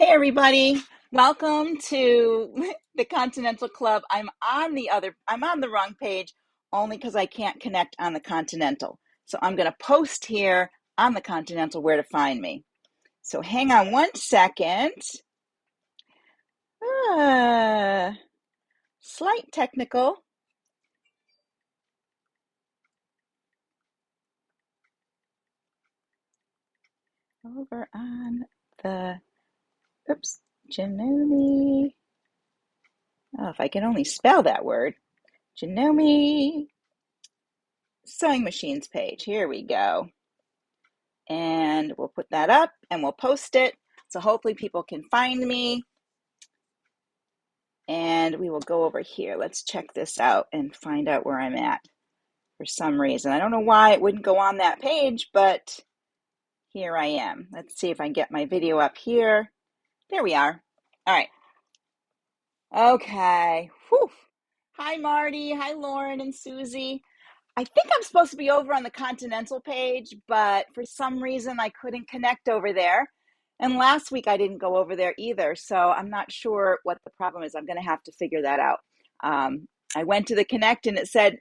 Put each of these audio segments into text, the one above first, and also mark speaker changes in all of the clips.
Speaker 1: Hey everybody, welcome to the Continental Club. I'm on the wrong page only because I can't connect on the Continental. So I'm going to post here on the Continental where to find me. So hang on one second. Slight technical. Over on the, Janome. Oh, if I can only spell that word. Janome sewing machines page. Here we go. And we'll put that up and we'll post it. So hopefully people can find me. And we will go over here. Let's check this out and find out where I'm at for some reason. I don't know why it wouldn't go on that page, but here I am. Let's see if I can get my video up here. There we are. All right. Okay. Whew. Hi, Marty. Hi, Lauren and Susie. I think I'm supposed to be over on the Continental page, but for some reason I couldn't connect over there. And last week I didn't go over there either, so I'm not sure what the problem is. I'm going to have to figure that out. I went to the Connect and it said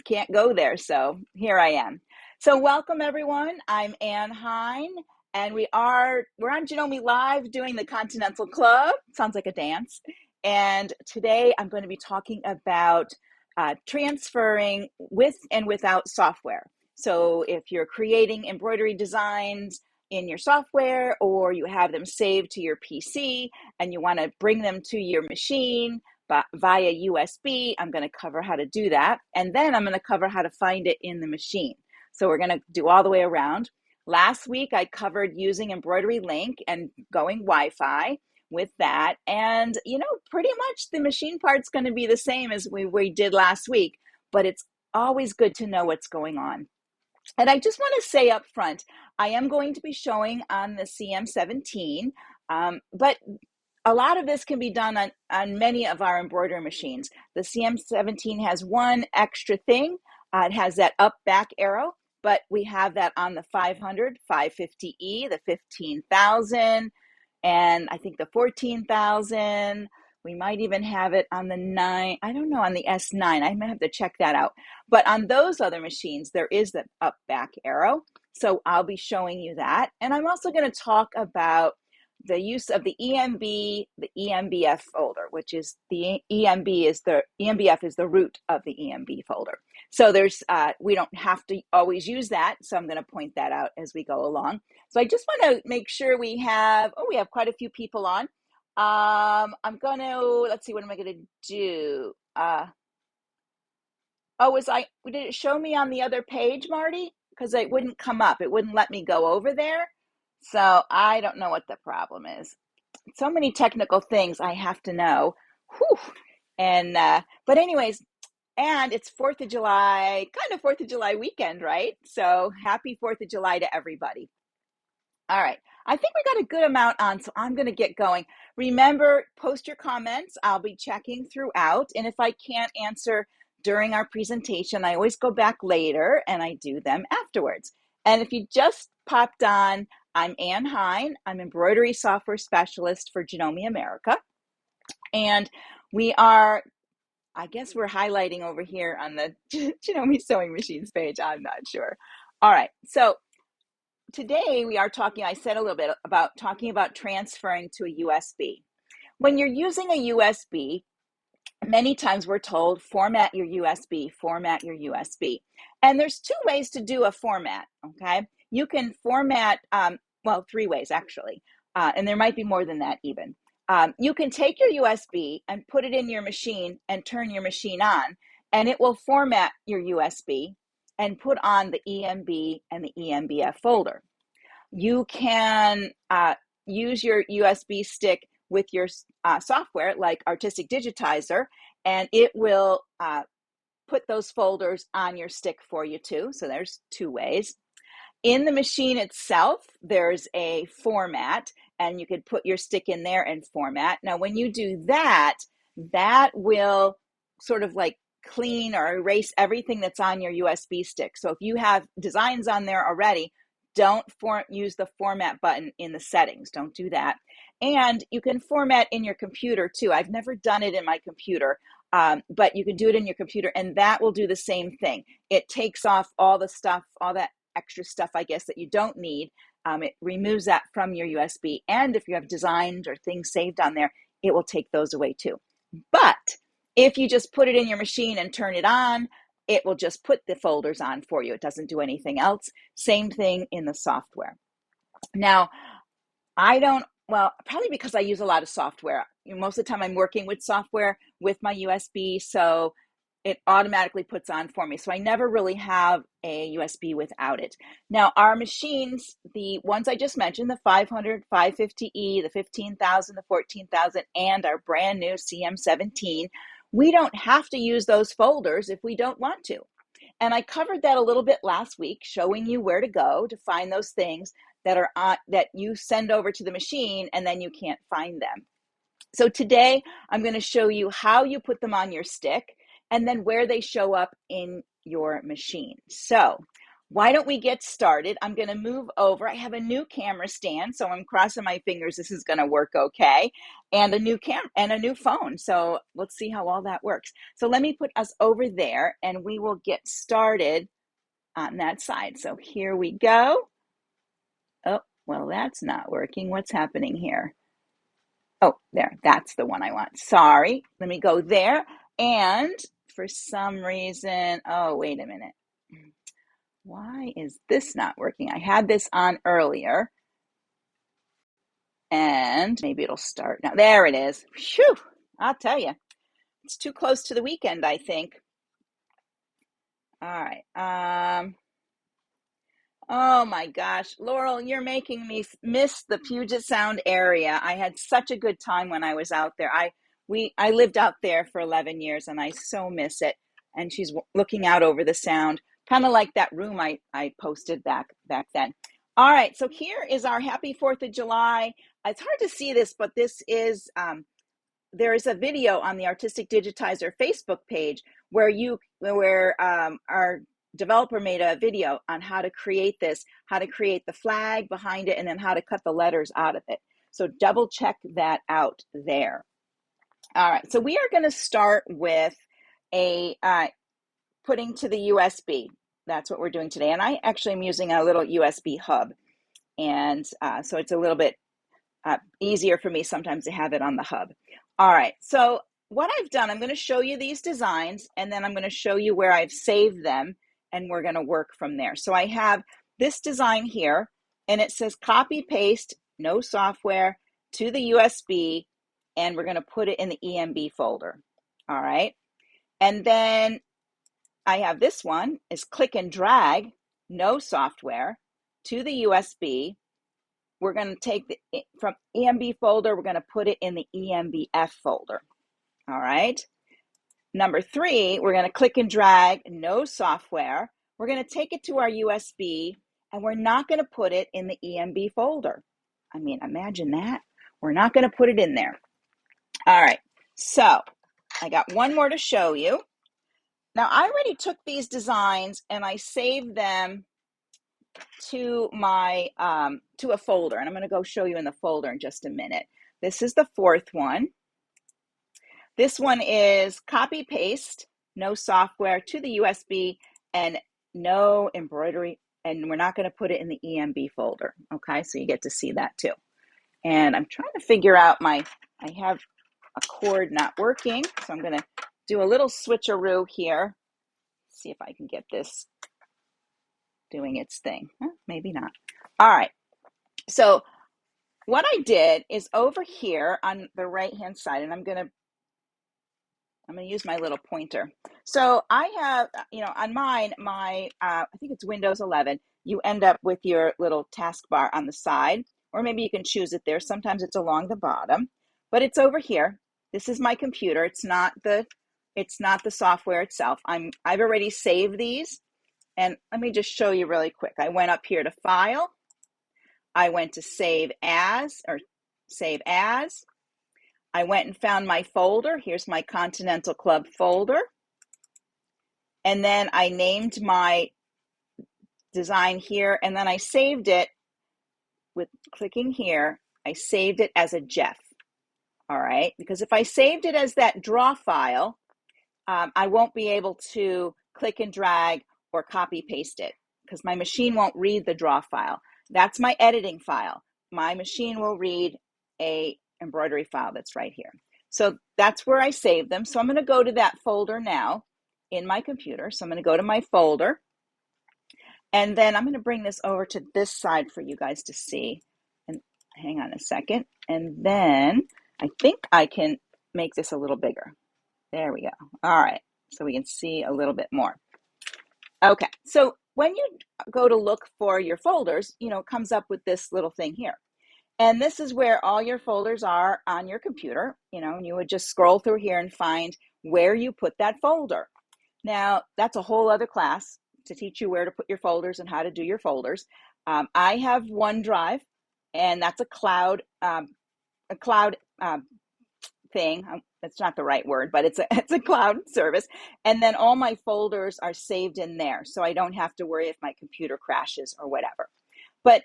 Speaker 1: can't go there, so here I am. So welcome everyone. I'm Ann Hein, and we're on Janome Live doing the Continental Club. Sounds like a dance. And today I'm going to be talking about transferring with and without software. So if you're creating embroidery designs in your software or you have them saved to your PC and you want to bring them to your machine via USB, I'm going to cover how to do that. And then I'm going to cover how to find it in the machine. So we're going to do all the way around. Last week, I covered using Embroidery Link and going Wi-Fi with that. And, pretty much the machine part's going to be the same as we did last week, but it's always good to know what's going on. And I just want to say up front, I am going to be showing on the CM17, but a lot of this can be done on many of our embroidery machines. The CM17 has one extra thing. It has that up back arrow, but we have that on the 500, 550E, the 15,000, and I think the 14,000. We might even have it on the on the S9. I might have to check that out. But on those other machines, there is the up back arrow. So I'll be showing you that. And I'm also going to talk about the use of the EMB, the EMBF folder, which is the EMBF is the root of the EMB folder. So we don't have to always use that. So I'm going to point that out as we go along. So I just want to make sure we have quite a few people on. Let's see, what am I going to do? Did it show me on the other page, Marty? Because it wouldn't come up. It wouldn't let me go over there. So I don't know what the problem is. So many technical things I have to know. Whew. And, but anyways, and it's 4th of July, kind of 4th of July weekend, right? So happy 4th of July to everybody. All right. I think we got a good amount on, so I'm going to get going. Remember, post your comments. I'll be checking throughout. And if I can't answer during our presentation, I always go back later and I do them afterwards. And if you just popped on, I'm Ann Hein. I'm embroidery software specialist for Janome America. And we're highlighting over here on the Janome Sewing Machines page. I'm not sure. All right. So today we are talking, I said a little bit about talking about transferring to a USB. When you're using a USB, many times we're told format your USB, format your USB. And there's two ways to do a format, okay? You can format, three ways actually, and there might be more than that even. You can take your USB and put it in your machine and turn your machine on, and it will format your USB and put on the EMB and the EMBF folder. You can use your USB stick with your software like Artistic Digitizer, and it will put those folders on your stick for you too. So there's two ways. In the machine itself, there's a format, and you could put your stick in there and format. Now, when you do that, that will sort of like clean or erase everything that's on your USB stick. So if you have designs on there already, don't use the format button in the settings. Don't do that. And you can format in your computer too. I've never done it in my computer, but you can do it in your computer, and that will do the same thing. It takes off all the stuff, all that extra stuff, I guess, that you don't need. It removes that from your USB. And if you have designs or things saved on there, it will take those away too. But if you just put it in your machine and turn it on, it will just put the folders on for you. It doesn't do anything else. Same thing in the software. Now, probably because I use a lot of software. Most of the time I'm working with software with my USB, so it automatically puts on for me. So I never really have a USB without it. Now, our machines, the ones I just mentioned, the 500, 550E, the 15,000, the 14,000, and our brand new CM17, we don't have to use those folders if we don't want to. And I covered that a little bit last week, showing you where to go to find those things that are that you send over to the machine and then you can't find them. So today I'm going to show you how you put them on your stick and then where they show up in your machine. So why don't we get started? I'm going to move over. I have a new camera stand, so I'm crossing my fingers this is going to work okay, and a new camera and a new phone. So let's see how all that works. So let me put us over there and we will get started on that side. So here we go. Oh, well, that's not working. What's happening here? Oh, there, that's the one I want. Sorry, let me go there. And for some reason, oh, wait a minute. Why is this not working? I had this on earlier and maybe it'll start now. There it is. Phew, I'll tell you, it's too close to the weekend, I think. All right. Oh my gosh, Laurel, you're making me miss the Puget Sound area. I had such a good time when I was out there. I lived out there for 11 years and I so miss it. And she's looking out over the sound, kind of like that room I posted back then. All right, so here is our happy 4th of July. It's hard to see this, but this is there is a video on the Artistic Digitizer Facebook page where our developer made a video on how to create this, how to create the flag behind it, and then how to cut the letters out of it. So double check that out there. All right, so we are going to start with a putting to the USB. That's what we're doing today. And I actually am using a little USB hub. And so it's a little bit easier for me sometimes to have it on the hub. All right, so what I've done, I'm going to show you these designs and then I'm going to show you where I've saved them and we're going to work from there. So I have this design here and it says copy paste, no software, to the USB, and we're going to put it in the EMB folder. All right, and then I have this one is click and drag, no software, to the USB. We're going to take from EMB folder, we're going to put it in the EMBF folder. All right. Number 3, we're going to click and drag, no software. We're going to take it to our USB and we're not going to put it in the EMB folder. I mean, imagine that. We're not going to put it in there. All right. So I got one more to show you. Now I already took these designs and I saved them to my to a folder, and I'm going to go show you in the folder in just a minute. This is the 4th one. This one is copy paste, no software, to the USB and no embroidery, and we're not going to put it in the EMB folder. Okay, so you get to see that too. And I'm trying to figure out I have a cord not working, so I'm going to do a little switcheroo here. See if I can get this doing its thing. Maybe not. All right. So what I did is over here on the right-hand side, and I'm going to use my little pointer. So I have, on mine, I think it's Windows 11, you end up with your little taskbar on the side, or maybe you can choose it there. Sometimes it's along the bottom, but it's over here. This is my computer. It's not the software itself. I've already saved these. And let me just show you really quick. I went up here to File. I went to Save As. I went and found my folder. Here's my Continental Club folder. And then I named my design here, and then I saved it with clicking here. I saved it as a GIF, all right? Because if I saved it as that draw file, I won't be able to click and drag or copy paste it because my machine won't read the draw file. That's my editing file. My machine will read a embroidery file that's right here. So that's where I save them. So I'm going to go to that folder now in my computer. So I'm going to go to my folder, and then I'm going to bring this over to this side for you guys to see. And hang on a second. And then I think I can make this a little bigger. There we go. All right. So we can see a little bit more. Okay. So when you go to look for your folders, it comes up with this little thing here. And this is where all your folders are on your computer, and you would just scroll through here and find where you put that folder. Now, that's a whole other class to teach you where to put your folders and how to do your folders. I have OneDrive, and that's a cloud thing. That's not the right word, but it's a cloud service. And then all my folders are saved in there, so I don't have to worry if my computer crashes or whatever. But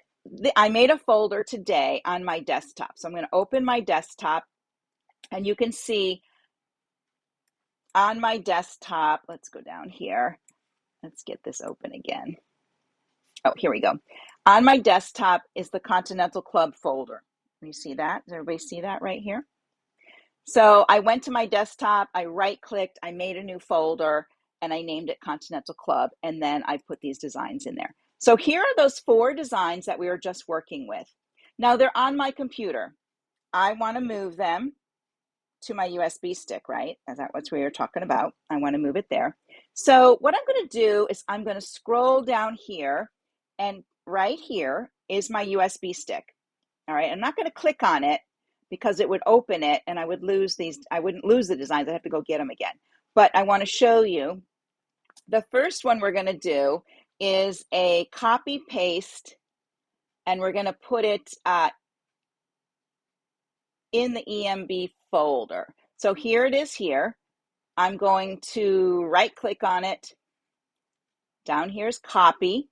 Speaker 1: I made a folder today on my desktop. So I'm going to open my desktop, and you can see on my desktop, let's go down here. Let's get this open again. Oh, here we go. On my desktop is the Continental Club folder. You see that? Does everybody see that right here? So I went to my desktop, I right-clicked, I made a new folder, and I named it Continental Club, and then I put these designs in there. So here are those 4 designs that we were just working with. Now they're on my computer. I want to move them to my USB stick, right? That's what we were talking about. I want to move it there. So what I'm going to do is I'm going to scroll down here, and right here is my USB stick. All right, I'm not going to click on it because it would open it and I would lose these. I wouldn't lose the designs. I have to go get them again. But I want to show you the first one we're going to do is a copy paste, and we're going to put it in the EMB folder. So here it is here. I'm going to right click on it. Down here's copy.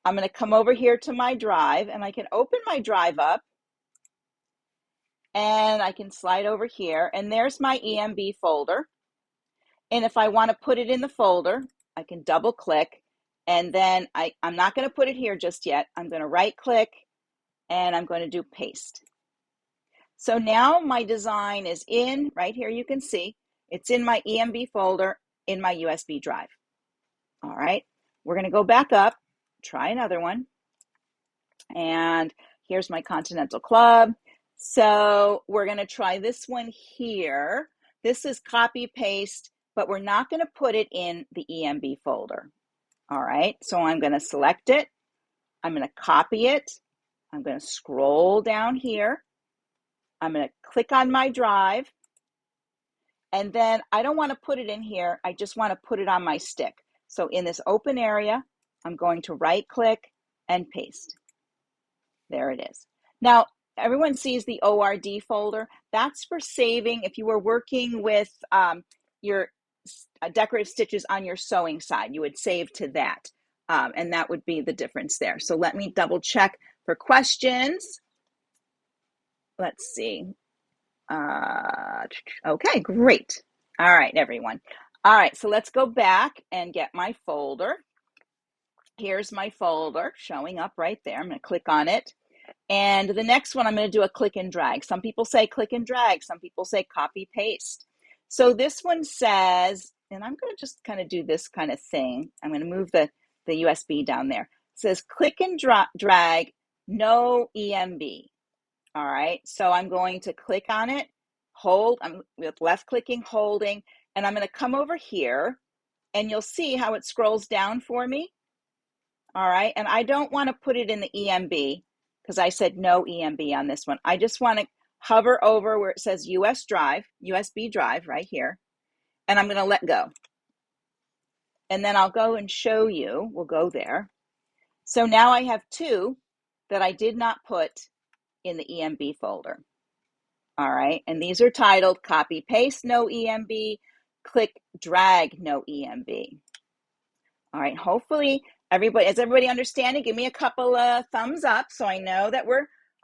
Speaker 1: I'm going to come over here to my drive, and I can open my drive up, and I can slide over here, and there's my EMB folder. And if I want to put it in the folder, I can double click, and then I'm not going to put it here just yet. I'm going to right click, and I'm going to do paste. So now my design is in, right here you can see, it's in my EMB folder in my USB drive. All right, we're going to go back up, try another one, and here's my Continental Club. So we're going to try this one here. This is copy paste, but we're not going to put it in the EMB folder. All right, so I'm going to select it. I'm going to copy it. I'm going to scroll down here. I'm going to click on my drive. And then I don't want to put it in here. I just want to put it on my stick. So in this open area, I'm going to right click and paste. There it is. Now, everyone sees the ORD folder. That's for saving if you were working with your decorative stitches on your sewing side. You would save to that, and that would be the difference there. So let me double check for questions. Let's see. Okay, great. All right, everyone. All right, so let's go back and get my folder. Here's my folder showing up right there. I'm going to click on it. And the next one, I'm going to do a click and drag. Some people say click and drag. Some people say copy paste. So this one says, and I'm going to just kind of do this kind of thing. I'm going to move the USB down there. It says click and drag, no EMB. All right, so I'm going to click on it, hold, I'm with left clicking, holding, and I'm going to come over here, and you'll see how it scrolls down for me. All right, and I don't want to put it in the EMB because I said no EMB on this one. I just want to hover over where it says USB drive right here, and I'm going to let go. And then I'll go and show you, we'll go there. So now I have 2 that I did not put in the EMB folder. All right, and these are titled copy paste no EMB, click drag no EMB. All right, hopefully Everybody, is everybody understanding? Give me a couple of thumbs up so I know that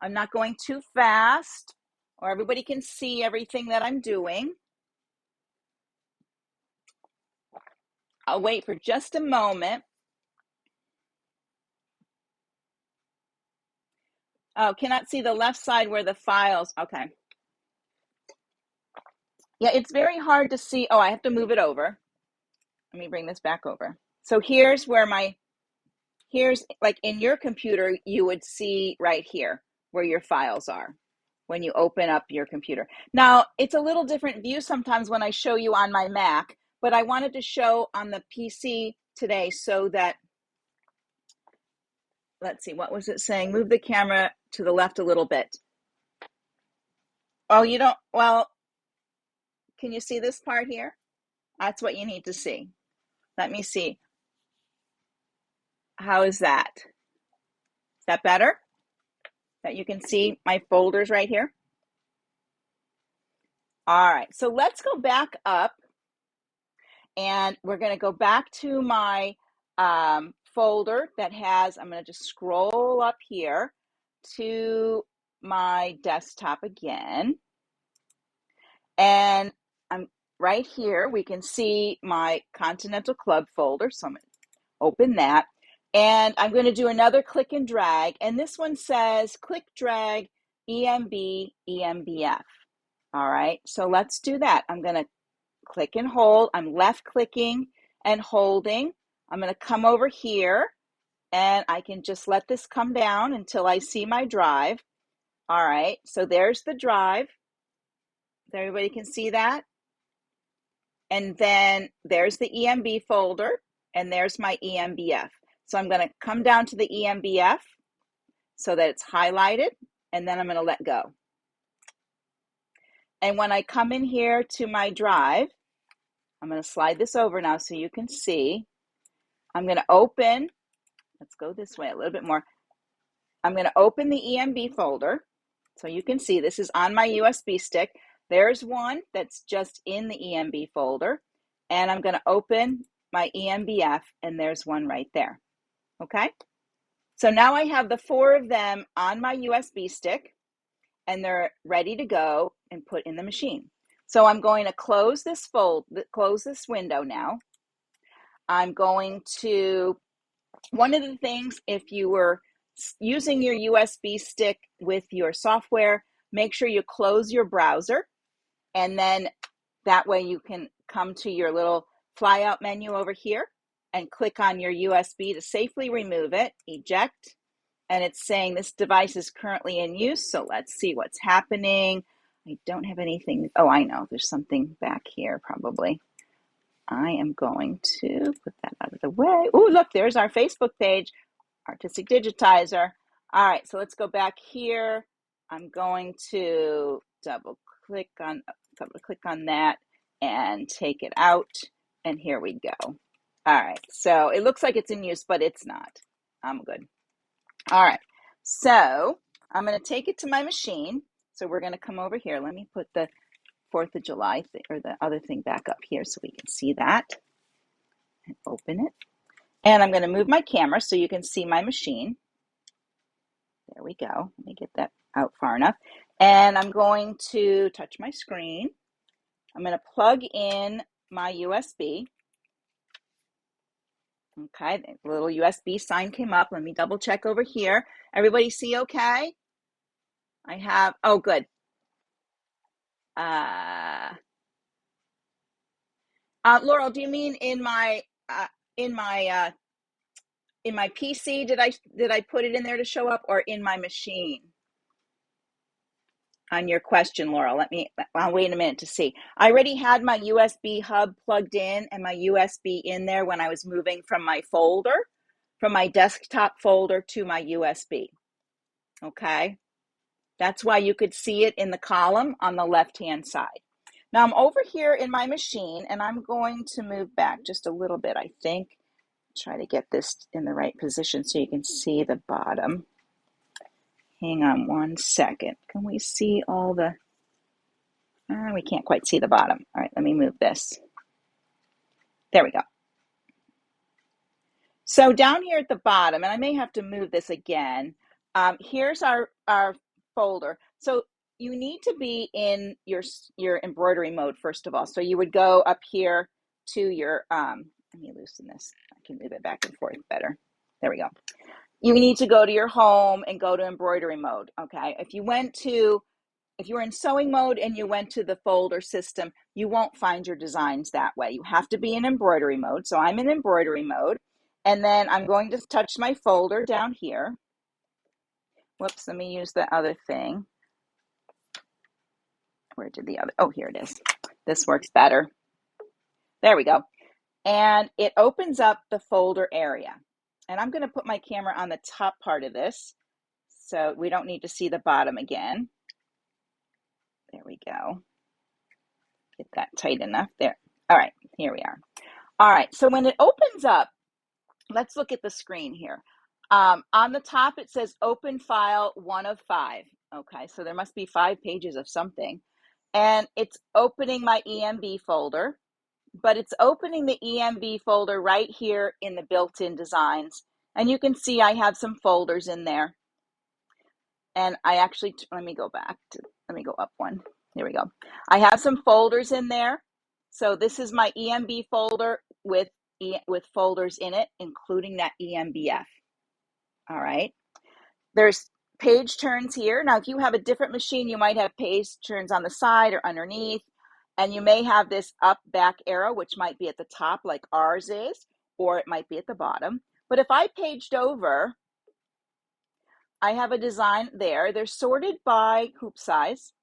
Speaker 1: I'm not going too fast, or everybody can see everything that I'm doing. I'll wait for just a moment. Oh, cannot see the left side where the files, okay. Yeah, it's very hard to see. Oh, I have to move it over. Let me bring this back over. So here's where here's like in your computer, you would see right here where your files are when you open up your computer. Now, it's a little different view sometimes when I show you on my Mac, but I wanted to show on the PC today so that, let's see, what was it saying? Move the camera to the left a little bit. Oh, you don't, well, can you see this part here? That's what you need to see. Let me see. How is that? Is that better? That you can see my folders right here? All right, so let's go back up and we're going to go back to my folder that has, I'm going to just scroll up here to my desktop again. And I'm right here, we can see my Continental Club folder. So I'm going to open that. And I'm going to do another click and drag. And this one says click, drag, EMB, EMBF. All right, so let's do that. I'm going to click and hold. I'm left clicking and holding. I'm going to come over here and I can just let this come down until I see my drive. All right, so there's the drive. Everybody can see that. And then there's the EMB folder and there's my EMBF. So I'm going to come down to the EMBF so that it's highlighted, and then I'm going to let go. And when I come in here to my drive, I'm going to slide this over now so you can see. I'm going to open, let's go this way a little bit more. I'm going to open the EMB folder so you can see this is on my USB stick. There's one that's just in the EMB folder, and I'm going to open my EMBF, and there's one right there. Okay? So now I have the 4 of them on my USB stick, and they're ready to go and put in the machine. So I'm going to close this window now. I'm going to, one of the things, if you were using your USB stick with your software, make sure you close your browser, and then that way you can come to your little flyout menu over here and click on your USB to safely remove it, eject, and it's saying this device is currently in use, so let's see what's happening. I don't have anything, oh, I know, there's something back here probably. I am going to put that out of the way. Oh, look, there's our Facebook page, Artistic Digitizer. All right, so let's go back here. I'm going to double click on that and take it out, and here we go. All right, so it looks like it's in use, but it's not. I'm good. All right, so I'm going to take it to my machine. So we're going to come over here. Let me put the 4th of July or the other thing back up here so we can see that and open it. And I'm going to move my camera so you can see my machine. There we go. Let me get that out far enough. And I'm going to touch my screen. I'm going to plug in my USB. Okay, the little USB sign came up. Let me double check over here. Everybody see okay? I have, oh, good. Laurel, do you mean in my PC? Did I put it in there to show up, or in my machine? On your question, Laurel, I'll wait a minute to see. I already had my USB hub plugged in and my USB in there when I was moving from my folder, from my desktop folder to my USB. Okay, that's why you could see it in the column on the left-hand side. Now I'm over here in my machine, and I'm going to move back just a little bit, I think. Try to get this in the right position so you can see the bottom. Hang on one second. Can we see all the, we can't quite see the bottom. All right, let me move this. There we go. So down here at the bottom, and I may have to move this again, here's our folder. So you need to be in your embroidery mode, first of all. So you would go up here to your, let me loosen this. I can move it back and forth better. There we go. You need to go to your home and go to embroidery mode, okay? If you were in sewing mode and you went to the folder system, you won't find your designs that way. You have to be in embroidery mode. So I'm in embroidery mode. And then I'm going to touch my folder down here. Whoops, let me use the other thing. Where did the other, oh, here it is. This works better. There we go. And it opens up the folder area. And I'm going to put my camera on the top part of this so we don't need to see the bottom again. There we go. Get that tight enough there. All right, here we are. All right, so when it opens up, let's look at the screen here. On the top, it says open file 1 of 5. Okay, so there must be 5 pages of something. And it's opening my EMB folder, but it's opening the EMB folder right here in the built-in designs. And you can see I have some folders in there. And I actually, let me go up one. Here we go. I have some folders in there. So this is my EMB folder with folders in it, including that EMBF. All right. There's page turns here. Now, if you have a different machine, you might have page turns on the side or underneath, and you may have this up back arrow, which might be at the top like ours is, or it might be at the bottom. But if I paged over, I have a design there. They're sorted by hoop size.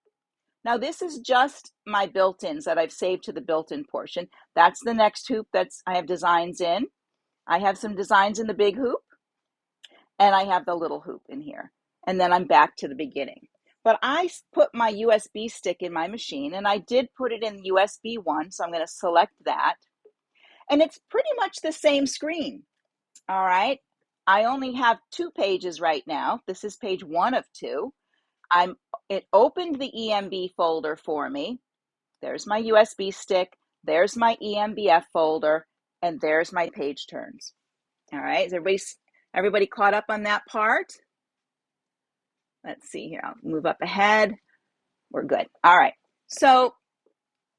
Speaker 1: Now, this is just my built-ins that I've saved to the built-in portion. That's the next hoop I have designs in. I have some designs in the big hoop, and I have the little hoop in here. And then I'm back to the beginning. But I put my USB stick in my machine, and I did put it in USB 1, so I'm going to select that. And it's pretty much the same screen. All right. I only have 2 pages right now. This is page 1 of 2. It opened the EMB folder for me. There's my USB stick. There's my EMBF folder. And there's my page turns. All right. Is everybody caught up on that part? Let's see here. I'll move up ahead. We're good. All right. So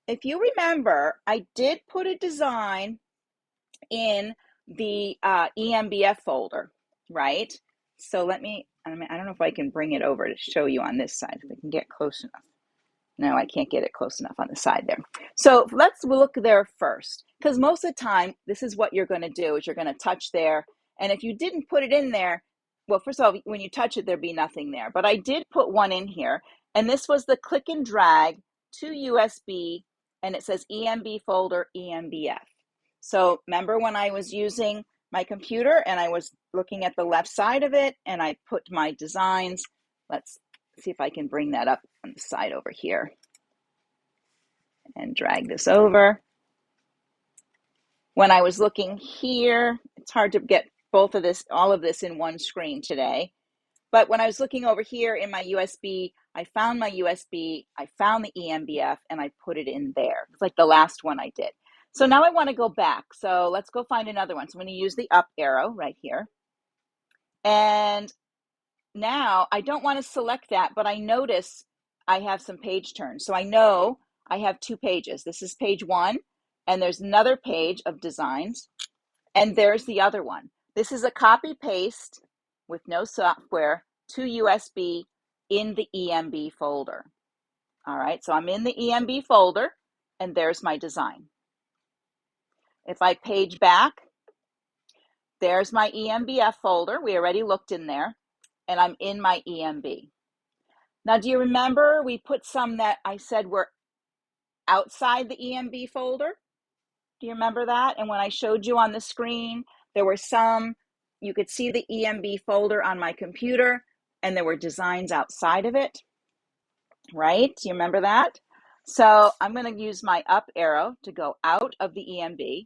Speaker 1: if you remember, I did put a design in the EMBF folder, right? So I don't know if I can bring it over to show you on this side, if I can get close enough. No, I can't get it close enough on the side there. So let's look there first, because most of the time, this is what you're going to do, is you're going to touch there. And if you didn't put it in there, well, first of all, when you touch it, there'd be nothing there. But I did put one in here, and this was the click and drag to USB, and it says EMB folder, EMBF. So remember when I was using my computer and I was looking at the left side of it and I put my designs. Let's see if I can bring that up on the side over here and drag this over. When I was looking here, it's hard to get all of this in one screen today. But when I was looking over here in my USB, I found my USB, I found the EMBF, and I put it in there. It's like the last one I did. So now I want to go back. So let's go find another one. So I'm going to use the up arrow right here. And now I don't want to select that, but I notice I have some page turns. So I know I have 2 pages. This is page 1, and there's another page of designs, and there's the other one. This is a copy paste with no software to USB in the EMB folder. All right, so I'm in the EMB folder, and there's my design. If I page back, there's my EMBF folder. We already looked in there, and I'm in my EMB. Now, do you remember we put some that I said were outside the EMB folder? Do you remember that? And when I showed you on the screen, there were some, you could see the EMB folder on my computer, and there were designs outside of it, right? Do you remember that? So I'm going to use my up arrow to go out of the EMB.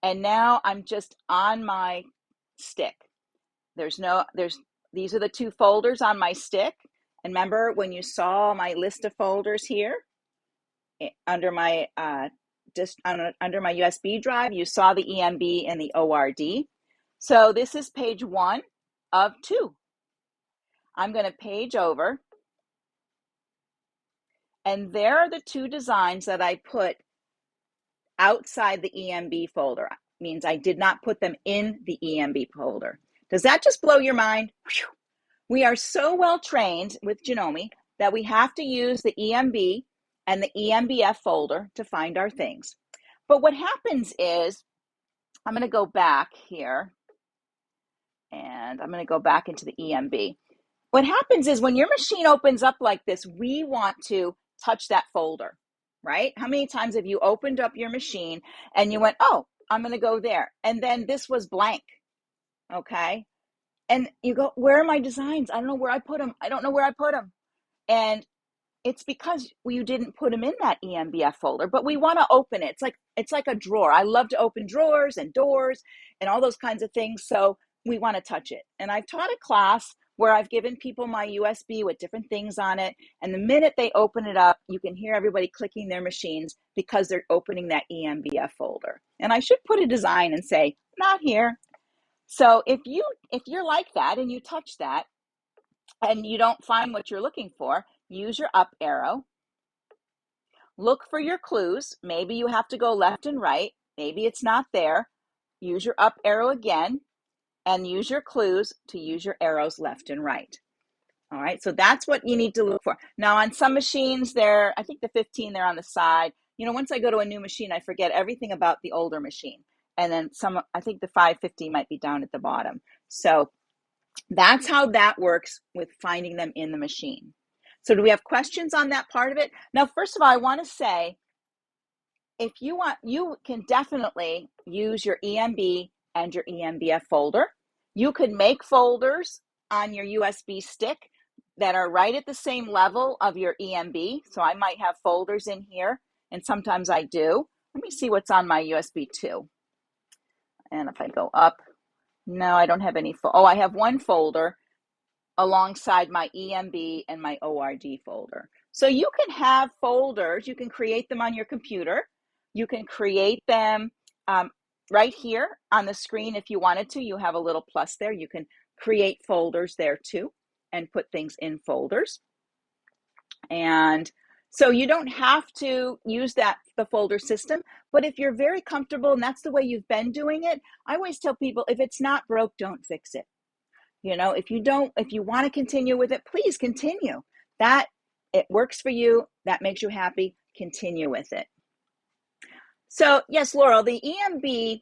Speaker 1: And now I'm just on my stick. These are the 2 folders on my stick. And remember when you saw my list of folders here under my just under my USB drive, you saw the EMB and the ORD. So this is page 1 of 2. I'm going to page over, and there are the 2 designs that I put outside the EMB folder. Means I did not put them in the EMB folder. Does that just blow your mind? Whew. We are so well trained with Janome that we have to use the EMB and the EMBF folder to find our things. But what happens is, I'm going to go back here, and I'm going to go back into the EMB. What happens is when your machine opens up like this, we want to touch that folder, right? How many times have you opened up your machine and you went, oh, I'm going to go there. And then this was blank, okay? And you go, where are my designs? I don't know where I put them. I don't know where I put them. And it's because you didn't put them in that EMBF folder, but we want to open it. It's like a drawer. I love to open drawers and doors and all those kinds of things. So we want to touch it. And I've taught a class where I've given people my USB with different things on it. And the minute they open it up, you can hear everybody clicking their machines because they're opening that EMBF folder. And I should put a design and say, not here. So if you're like that and you touch that and you don't find what you're looking for, use your up arrow. Look for your clues. Maybe you have to go left and right. Maybe it's not there. Use your up arrow again and use your clues to use your arrows left and right. All right, so that's what you need to look for. Now on some machines, I think the 15, they're on the side. You know, once I go to a new machine, I forget everything about the older machine. And then I think the 550 might be down at the bottom. So that's how that works with finding them in the machine. So do we have questions on that part of it? Now, first of all, I want to say, if you want, you can definitely use your EMB and your EMBF folder. You could make folders on your USB stick that are right at the same level of your EMB. So I might have folders in here, and sometimes I do. Let me see what's on my USB 2. And if I go up, no, I don't have any. I have one folder alongside my EMB and my ORD folder. So you can have folders. You can create them on your computer. You can create them right here on the screen if you wanted to. You have a little plus there. You can create folders there too and put things in folders. And so you don't have to use the folder system, but if you're very comfortable and that's the way you've been doing it, I always tell people, if it's not broke, don't fix it. You know, if you want to continue with it, please continue. That it works for you, that makes you happy, continue with it. So yes, Laurel, the EMB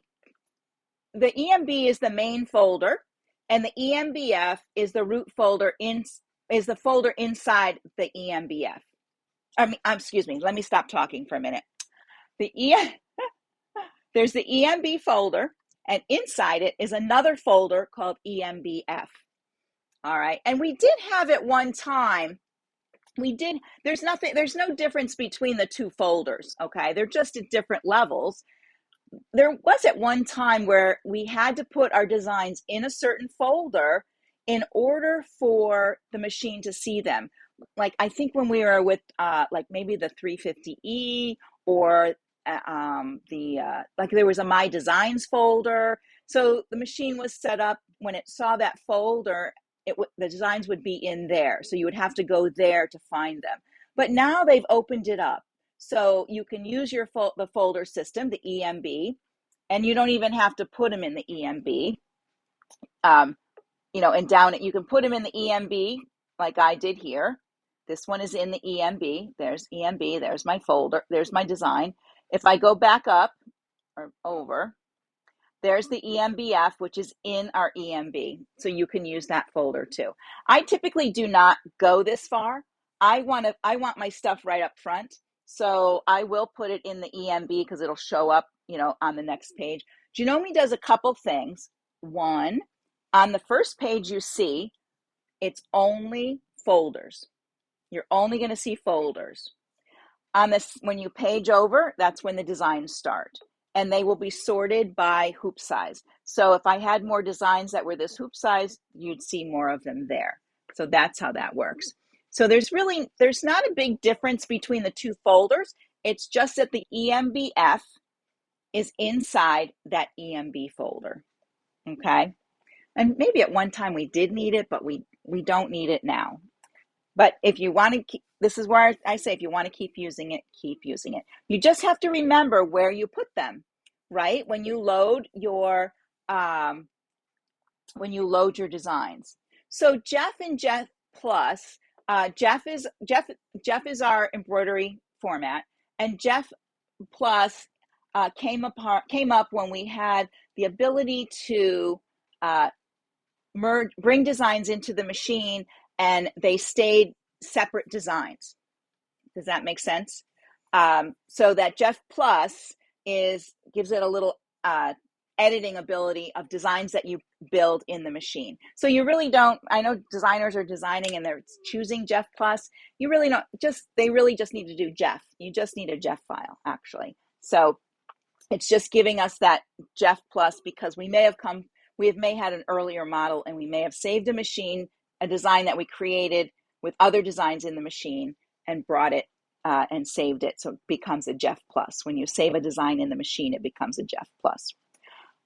Speaker 1: is the main folder, and the EMBF is the root folder is the folder inside the EMBF. Excuse me, let me stop talking for a minute. There's the EMB folder, and inside it is another folder called EMBF. All right, and we did have at one time, there's no difference between the two folders, okay? They're just at different levels. There was at one time where we had to put our designs in a certain folder in order for the machine to see them. Like I think when we were with like maybe the 350E or like there was a My Designs folder. So the machine was set up when it saw that folder, the designs would be in there. So you would have to go there to find them. But now they've opened it up. So you can use the folder system, the EMB, and you don't even have to put them in the EMB. You know, and down it, you can put them in the EMB like I did here. This one is in the EMB. There's EMB, there's my folder, there's my design. If I go back up or over, there's the EMBF, which is in our EMB. So you can use that folder too. I typically do not go this far. I want my stuff right up front. So I will put it in the EMB because it'll show up, you know, on the next page. Janome does a couple things. One, on the first page you see, it's only folders. You're only going to see folders. On this, when you page over, that's when the designs start. And they will be sorted by hoop size. So if I had more designs that were this hoop size, you'd see more of them there. So that's how that works. So there's not a big difference between the two folders. It's just that the EMBF is inside that EMB folder, okay? And maybe at one time we did need it, but we don't need it now. But if you want to keep, this is where I say, if you want to keep using it, keep using it. You just have to remember where you put them, right? When you load your designs. So Jeff and Jeff Plus, Jeff is our embroidery format, and Jeff Plus came up when we had the ability to bring designs into the machine, and they stayed separate designs. Does that make sense? So that Jeff Plus gives it a little editing ability of designs that you build in the machine. So you really don't, I know designers are designing and they're choosing Jeff Plus. You really don't, they really just need to do Jeff. You just need a Jeff file, actually. So it's just giving us that Jeff Plus because we may have had an earlier model and we may have saved a design that we created with other designs in the machine and brought it and saved it. So it becomes a Jeff Plus. When you save a design in the machine, it becomes a Jeff Plus.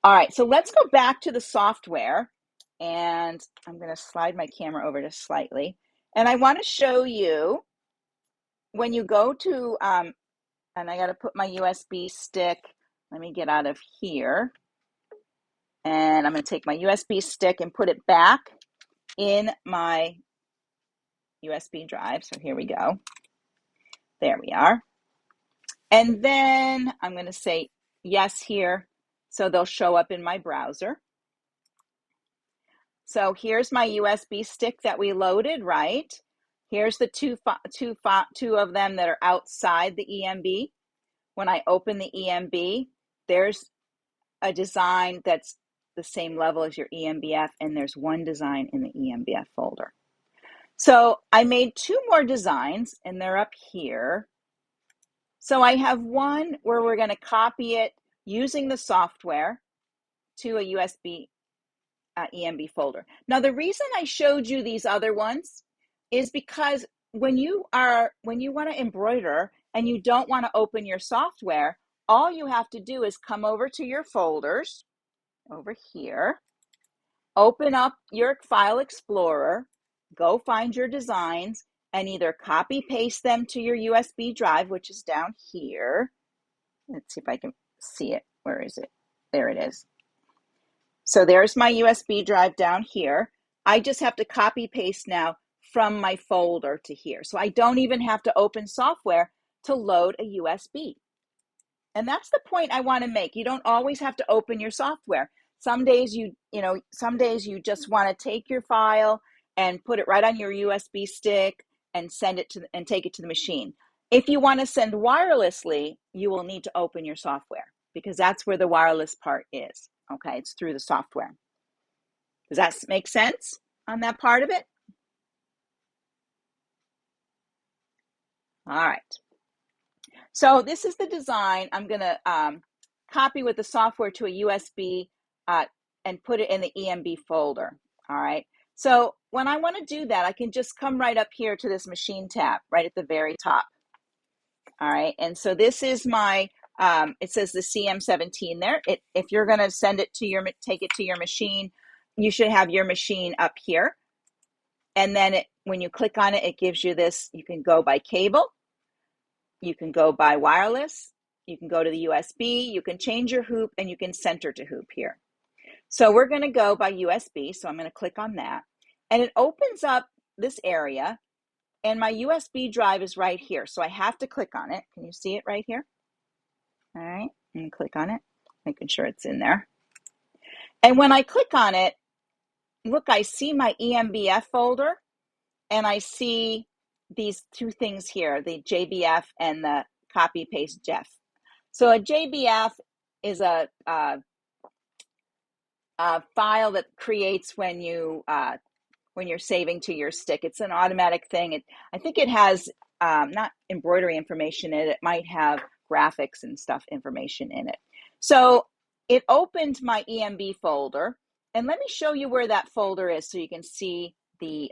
Speaker 1: All right, so let's go back to the software, and I'm going to slide my camera over just slightly. And I want to show you when you go to, and I got to put my USB stick. Let me get out of here. And I'm going to take my USB stick and put it back in my USB drive. So here we go. There we are. And then I'm going to say yes here. So they'll show up in my browser. So here's my USB stick that we loaded, right? Here's the two of them that are outside the EMB. When I open the EMB, there's a design that's the same level as your EMBF, and there's one design in the EMBF folder. So I made two more designs, and they're up here. So I have one where we're going to copy it using the software to a USB EMB folder. Now, the reason I showed you these other ones is because when you want to embroider and you don't want to open your software, all you have to do is come over to your folders over here, open up your file explorer, go find your designs, and either copy paste them to your USB drive, which is down here. Let's see if I can see it. Where is it? There it is. So there's my USB drive down here. I just have to copy paste now from my folder to here. So I don't even have to open software to load a USB. And that's the point I want to make. You don't always have to open your software. Some days you just want to take your file and put it right on your USB stick and take it to the machine. If you want to send wirelessly, you will need to open your software because that's where the wireless part is. Okay, it's through the software. Does that make sense on that part of it? All right. So this is the design. I'm going to copy with the software to a USB and put it in the EMB folder. All right. So when I want to do that, I can just come right up here to this machine tab right at the very top. All right. And so this is my, it says the CM17 there. If you're going to take it to your machine, you should have your machine up here. And then when you click on it, it gives you this. You can go by cable. You can go by wireless. You can go to the USB. You can change your hoop, and you can center to hoop here. So we're going to go by USB. So I'm going to click on that. And it opens up this area. And my USB drive is right here. So I have to click on it. Can you see it right here? All right. And click on it, making sure it's in there. And when I click on it, look, I see my EMBF folder. And I see these two things here, the JBF and the copy paste Jeff. So a JBF is a file that creates when you're saving to your stick. It's an automatic thing. I think it has not embroidery information in it. It might have graphics and stuff information in it. So it opened my EMB folder, and let me show you where that folder is so you can see the.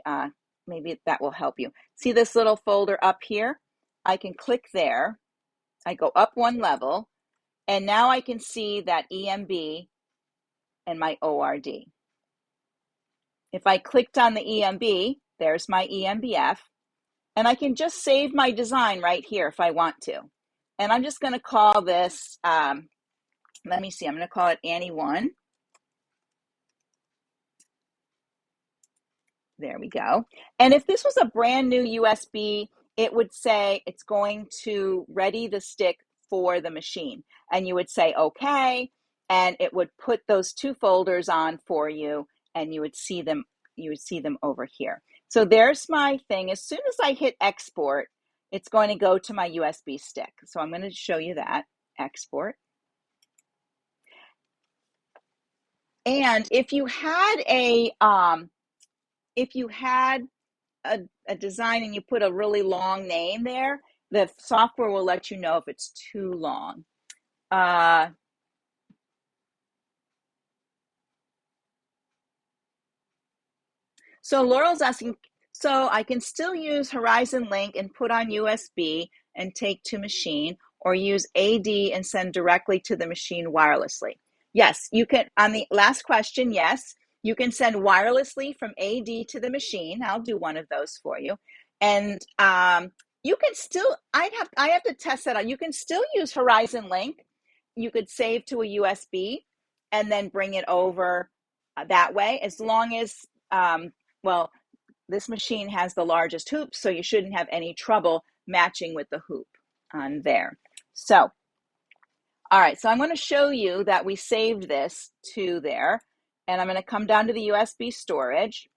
Speaker 1: Maybe that will help you. See this little folder up here? I can click there, I go up one level, and now I can see that EMB and my ORD. If I clicked on the EMB, there's my EMBF, and I can just save my design right here if I want to. And I'm just going to call this, let me see, I'm going to call it Annie 1. There we go. And if this was a brand new USB, it would say it's going to ready the stick for the machine. And you would say, okay, and it would put those two folders on for you, and you would see them over here. So there's my thing. As soon as I hit export, it's going to go to my USB stick. So I'm going to show you that. Export. And if you had a design and you put a really long name there, the software will let you know if it's too long. So Laurel's asking, so I can still use Horizon Link and put on USB and take to machine, or use AD and send directly to the machine wirelessly? Yes, you can. On the last question, yes, you can send wirelessly from AD to the machine. I'll do one of those for you. And you can still, I have to test that out. You can still use Horizon Link. You could save to a USB and then bring it over that way, as long as well, this machine has the largest hoop, so you shouldn't have any trouble matching with the hoop on there. So, all right, so I'm going to show you that we saved this to there, and I'm going to come down to the USB storage.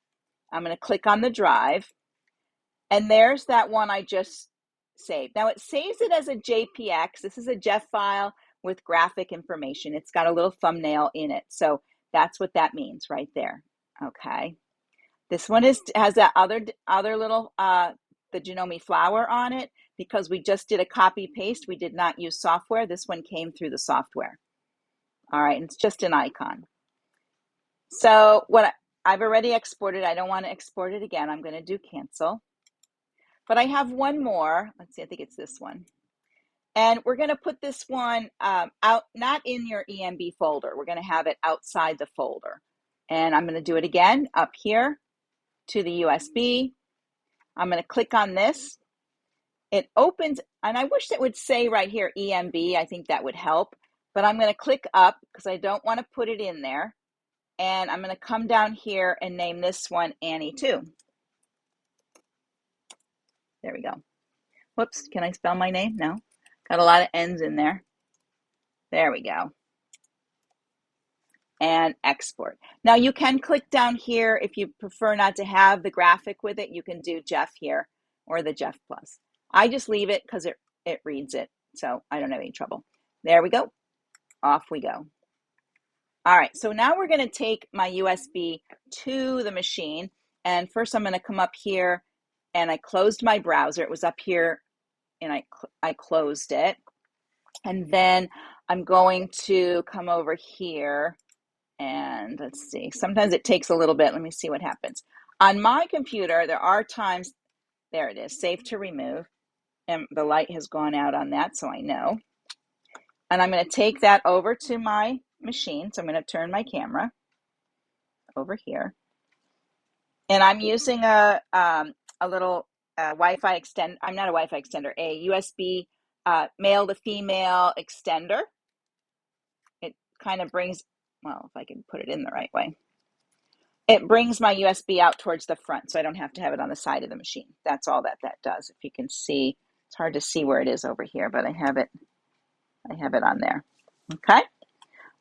Speaker 1: I'm going to click on the drive, and there's that one I just saved. Now it saves it as a JPX. This is a JEF file with graphic information. It's got a little thumbnail in it, so that's what that means right there. Okay. This one has that other little the Janome flower on it, because we just did a copy paste. We did not use software. This one came through the software. All right, and it's just an icon. So what I've already exported. I don't want to export it again. I'm going to do cancel. But I have one more. Let's see, I think it's this one. And we're going to put this one out, not in your EMB folder. We're going to have it outside the folder. And I'm going to do it again up here to the USB. I'm going to click on this. It opens, and I wish it would say right here EMB. I think that would help. But I'm going to click up because I don't want to put it in there. And I'm going to come down here and name this one Annie 2. There we go. Whoops, can I spell my name? No. Got a lot of N's in there. There we go. And export. Now you can click down here if you prefer not to have the graphic with it. You can do JEF here or the JEF Plus. I just leave it because it reads it, so I don't have any trouble. There we go. Off we go. All right, so now we're going to take my USB to the machine. And first I'm going to come up here, and I closed my browser. It was up here, and I closed it. And then I'm going to come over here, and let's see. Sometimes it takes a little bit. Let me see what happens. On my computer, there are times, there it is, save to remove. And the light has gone out on that, so I know. And I'm going to take that over to my machine. So I'm going to turn my camera over here. And I'm using a little Wi-Fi extender. I'm not a Wi-Fi extender, a USB male to female extender. It kind of brings, well, if I can put it in the right way, it brings my USB out towards the front, so I don't have to have it on the side of the machine. That's all that does. If you can see, it's hard to see where it is over here, but I have it on there. Okay.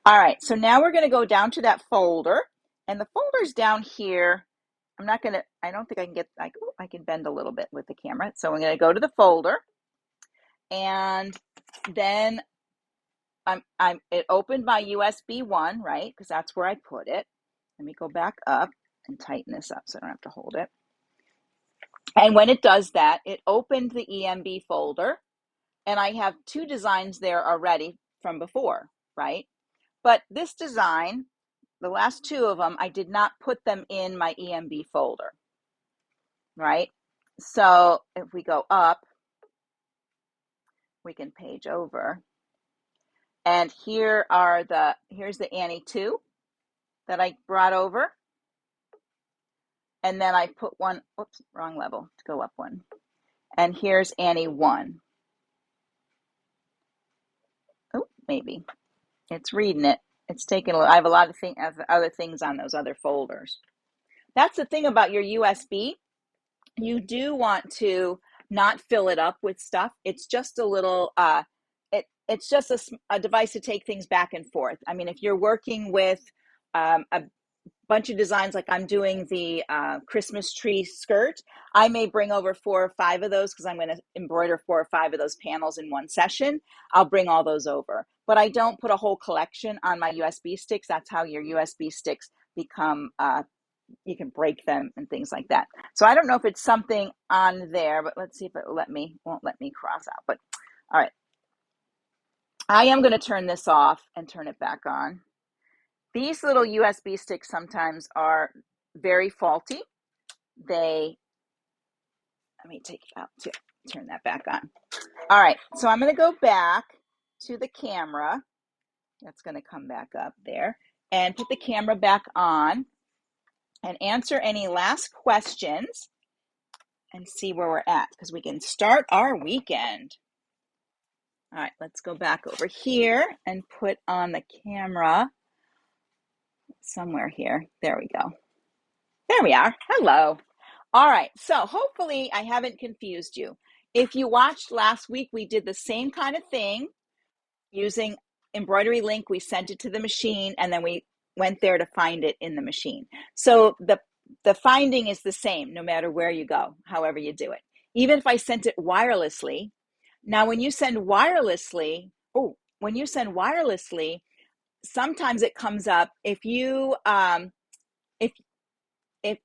Speaker 1: All right. So now we're going to go down to that folder, and the folder's down here. I don't think I can get, I can bend a little bit with the camera. So I'm going to go to the folder, and then it opened my USB 1, right? Because that's where I put it. Let me go back up and tighten this up so I don't have to hold it. And when it does that, it opened the EMB folder, and I have 2 designs there already from before, right? But this design, the last 2 of them, I did not put them in my EMB folder, right? So if we go up, we can page over. And here's the Annie 2 that I brought over. And then I put one, oops, wrong level, to go up one. And here's Annie 1. Oh, maybe. It's reading it. It's taking a little, I have a lot of other things on those other folders. That's the thing about your USB. You do want to not fill it up with stuff. It's just a little, it's just a device to take things back and forth. I mean, if you're working with a bunch of designs, like I'm doing the Christmas tree skirt, I may bring over 4 or 5 of those because I'm going to embroider 4 or 5 of those panels in one session. I'll bring all those over, but I don't put a whole collection on my USB sticks. That's how your USB sticks become, you can break them and things like that. So I don't know if it's something on there, but let's see if it won't let me cross out. But all right, I am going to turn this off and turn it back on. These little USB sticks sometimes are very faulty. Let me take it out to turn that back on. All right, so I'm going to go back to the camera. That's going to come back up there and put the camera back on and answer any last questions and see where we're at, because we can start our weekend. All right, let's go back over here and put on the camera somewhere here. There we go. There we are. Hello. All right, so hopefully I haven't confused you. If you watched last week, we did the same kind of thing using Embroidery Link. We sent it to the machine and then we went there to find it in the machine. So the finding is the same no matter where you go, however you do it. Even if I sent it wirelessly. Now, when you send wirelessly, sometimes it comes up if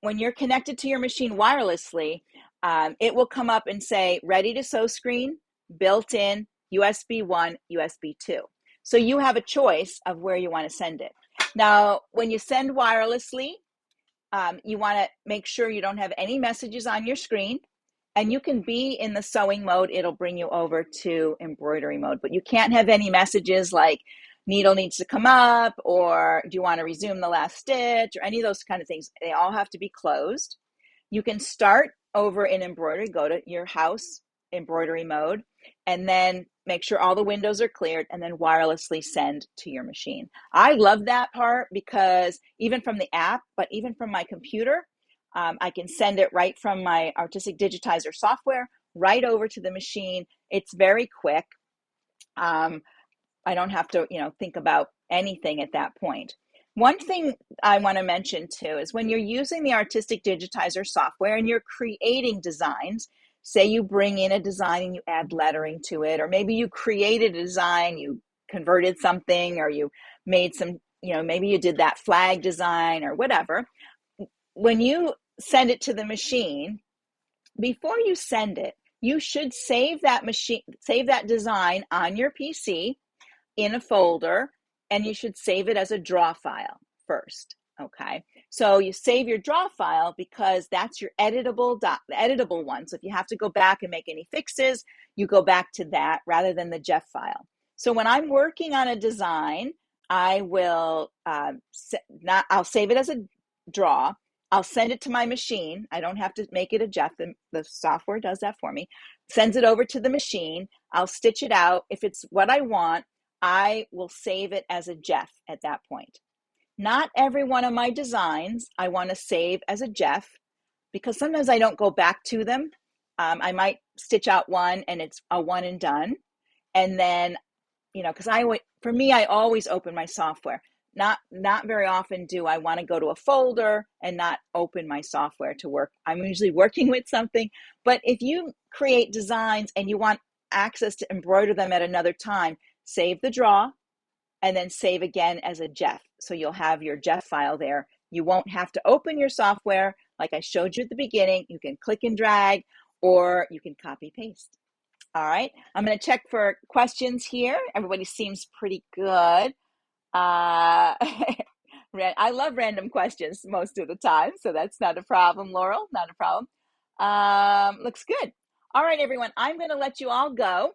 Speaker 1: when you're connected to your machine wirelessly, it will come up and say ready to sew screen, built in, USB 1, USB 2. So you have a choice of where you want to send it. Now, when you send wirelessly, you want to make sure you don't have any messages on your screen, and you can be in the sewing mode. It'll bring you over to embroidery mode, but you can't have any messages like needle needs to come up, or do you want to resume the last stitch, or any of those kind of things. They all have to be closed. You can start over in embroidery, go to your house embroidery mode, and then make sure all the windows are cleared, and then wirelessly send to your machine. I love that part because even from the app, but even from my computer, I can send it right from my Artistic Digitizer software right over to the machine. It's very quick. I don't have to, think about anything at that point. One thing I want to mention too is when you're using the Artistic Digitizer software and you're creating designs, say you bring in a design and you add lettering to it, or maybe you created a design, you converted something, or you made some, maybe you did that flag design or whatever. When you send it to the machine, before you send it, you should save that design on your PC in a folder, and you should save it as a draw file first. Okay, so you save your draw file because that's your editable one. So if you have to go back and make any fixes, you go back to that rather than the JEF file. So when I'm working on a design, I will I'll save it as a draw. I'll send it to my machine. I don't have to make it a JEF. The software does that for me. Sends it over to the machine. I'll stitch it out. If it's what I want, I will save it as a JEF at that point. Not every one of my designs I want to save as a JEF because sometimes I don't go back to them. I might stitch out one and it's a one and done. And then, because for me, I always open my software. Not very often do I want to go to a folder and not open my software to work. I'm usually working with something, but if you create designs and you want access to embroider them at another time, save the draw and then save again as a JEF. So you'll have your JEF file there. You won't have to open your software like I showed you at the beginning. You can click and drag, or you can copy paste. All right, I'm going to check for questions here. Everybody seems pretty good. I love random questions most of the time, so that's not a problem, Laurel, not a problem. Looks good. All right, everyone, I'm going to let you all go.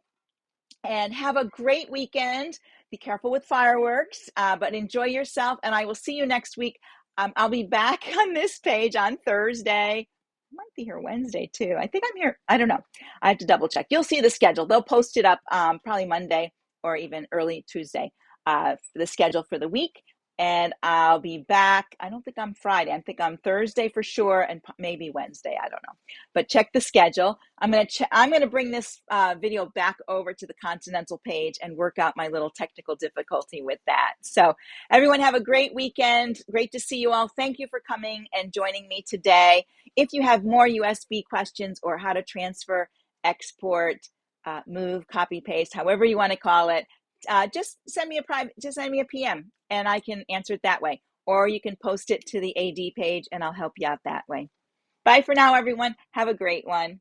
Speaker 1: and have a great weekend. Be careful with fireworks, but enjoy yourself. And I will see you next week. I'll be back on this page on Thursday. I might be here Wednesday too. I think I'm here. I don't know. I have to double check. You'll see the schedule. They'll post it up probably Monday or even early Tuesday for the schedule for the week. And I'll be back. I don't think I'm Friday. I think I'm Thursday for sure, and maybe Wednesday. I don't know. But check the schedule. I'm gonna bring this video back over to the Continental page and work out my little technical difficulty with that. So everyone have a great weekend. Great to see you all. Thank you for coming and joining me today. If you have more USB questions or how to transfer, export, move, copy, paste, however you want to call it, just send me a PM and I can answer it that way. Or you can post it to the AD page and I'll help you out that way. Bye for now, everyone. Have a great one.